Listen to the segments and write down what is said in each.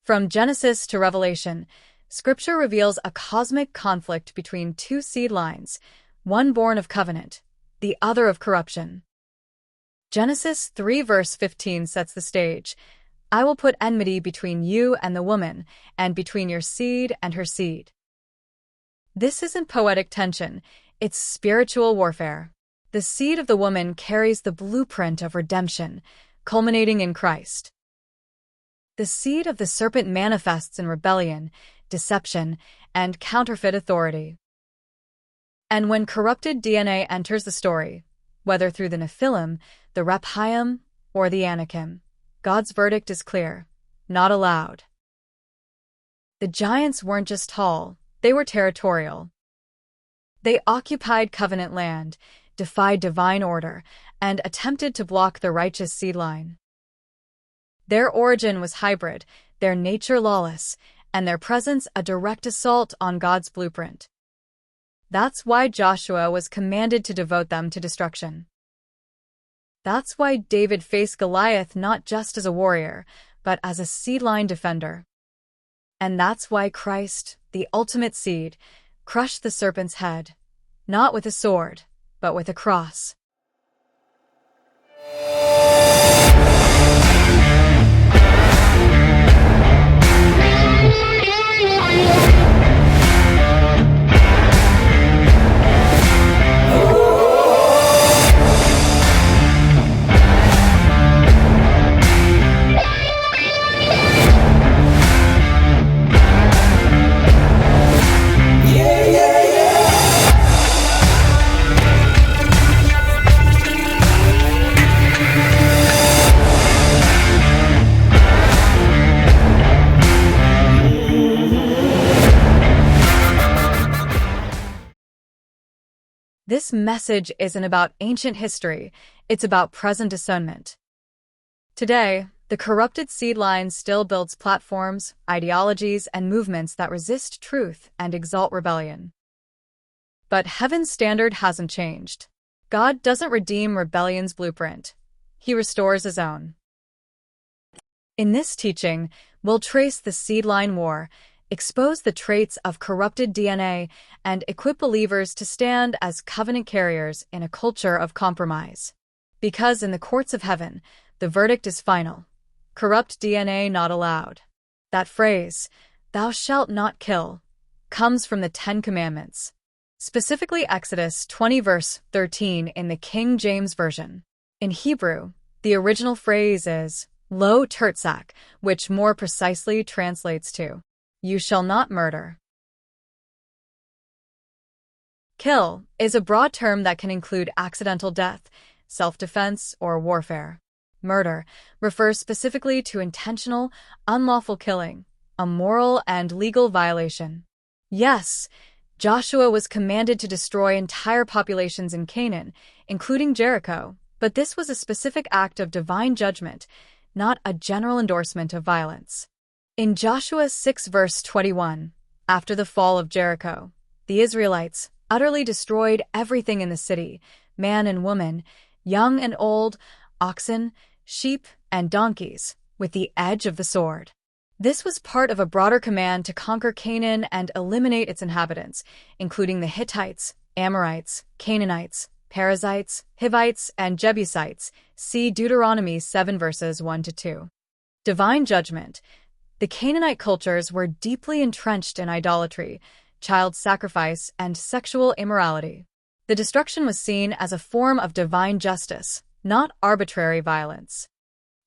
From Genesis to Revelation, Scripture reveals a cosmic conflict between two seed lines, one born of covenant, the other of corruption. Genesis 3 verse 15 sets the stage. I will put enmity between you and the woman, and between your seed and her seed. This isn't poetic tension, it's spiritual warfare. The seed of the woman carries the blueprint of redemption, culminating in Christ. The seed of the serpent manifests in rebellion, deception, and counterfeit authority. And when corrupted DNA enters the story, whether through the Nephilim, the Rephaim, or the Anakim, God's verdict is clear: not allowed. The giants weren't just tall, they were territorial. They occupied covenant land, defied divine order, and attempted to block the righteous seed line. Their origin was hybrid, their nature lawless, and their presence a direct assault on God's blueprint. That's why Joshua was commanded to devote them to destruction. That's why David faced Goliath not just as a warrior, but as a seed-line defender. And that's why Christ, the ultimate seed, crushed the serpent's head, not with a sword, but with a cross. This message isn't about ancient history, it's about present discernment. Today, the corrupted seed line still builds platforms, ideologies, and movements that resist truth and exalt rebellion. But heaven's standard hasn't changed. God doesn't redeem rebellion's blueprint. He restores his own. In this teaching, we'll trace the seed line war, expose the traits of corrupted DNA, and equip believers to stand as covenant carriers in a culture of compromise. Because in the courts of heaven, the verdict is final: corrupt DNA not allowed. That phrase, "thou shalt not kill," comes from the Ten Commandments, specifically Exodus 20 verse 13 in the King James Version. In Hebrew, the original phrase is lo tertzak, which more precisely translates to "you shall not murder." Kill is a broad term that can include accidental death, self-defense, or warfare. Murder refers specifically to intentional, unlawful killing, a moral and legal violation. Yes, Joshua was commanded to destroy entire populations in Canaan, including Jericho, but this was a specific act of divine judgment, not a general endorsement of violence. In Joshua 6 verse 21, after the fall of Jericho, the Israelites utterly destroyed everything in the city, man and woman, young and old, oxen, sheep, and donkeys, with the edge of the sword. This was part of a broader command to conquer Canaan and eliminate its inhabitants, including the Hittites, Amorites, Canaanites, Perizzites, Hivites, and Jebusites. See Deuteronomy 7 verses 1-2. Divine judgment. The Canaanite cultures were deeply entrenched in idolatry, child sacrifice, and sexual immorality. The destruction was seen as a form of divine justice, not arbitrary violence.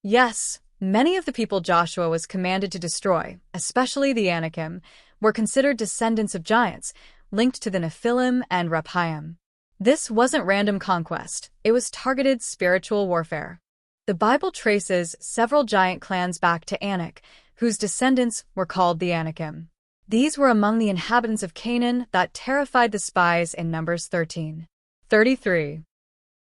Yes, many of the people Joshua was commanded to destroy, especially the Anakim, were considered descendants of giants, linked to the Nephilim and Rephaim. This wasn't random conquest, it was targeted spiritual warfare. The Bible traces several giant clans back to Anak, whose descendants were called the Anakim. These were among the inhabitants of Canaan that terrified the spies in Numbers 13:33.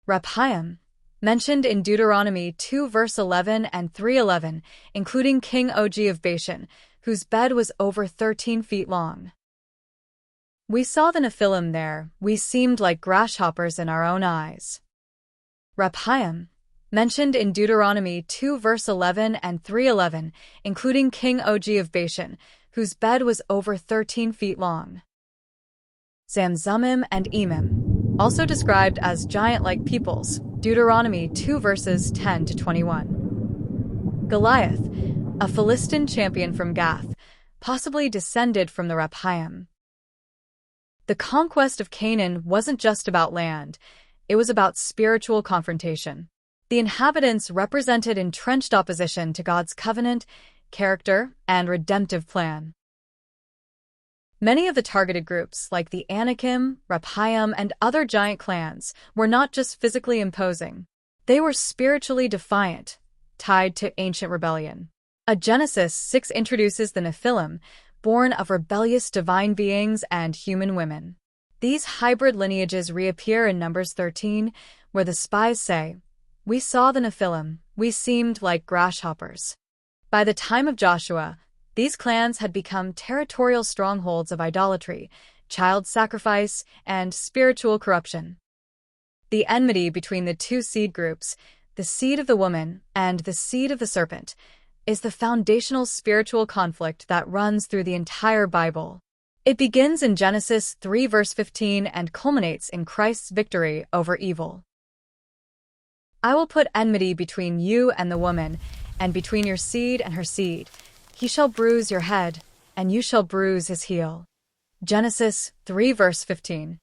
Rephaim, mentioned in Deuteronomy 2 verse 11 and 3:11, including King Og of Bashan, whose bed was over 13 feet long. We saw the Nephilim there, we seemed like grasshoppers in our own eyes. Rephaim, mentioned in Deuteronomy 2 verse 11 and 3:11, including King Og of Bashan, whose bed was over 13 feet long. Zamzummim and Emim, also described as giant-like peoples, Deuteronomy 2 verses 10 to 21. Goliath, a Philistine champion from Gath, possibly descended from the Rephaim. The conquest of Canaan wasn't just about land, it was about spiritual confrontation. The inhabitants represented entrenched opposition to God's covenant, character, and redemptive plan. Many of the targeted groups, like the Anakim, Rephaim, and other giant clans, were not just physically imposing. They were spiritually defiant, tied to ancient rebellion. Genesis 6 introduces the Nephilim, born of rebellious divine beings and human women. These hybrid lineages reappear in Numbers 13, where the spies say, "We saw the Nephilim, we seemed like grasshoppers." By the time of Joshua, these clans had become territorial strongholds of idolatry, child sacrifice, and spiritual corruption. The enmity between the two seed groups, the seed of the woman and the seed of the serpent, is the foundational spiritual conflict that runs through the entire Bible. It begins in Genesis 3 verse 15 and culminates in Christ's victory over evil. "I will put enmity between you and the woman, and between your seed and her seed. He shall bruise your head, and you shall bruise his heel." Genesis 3 verse 15.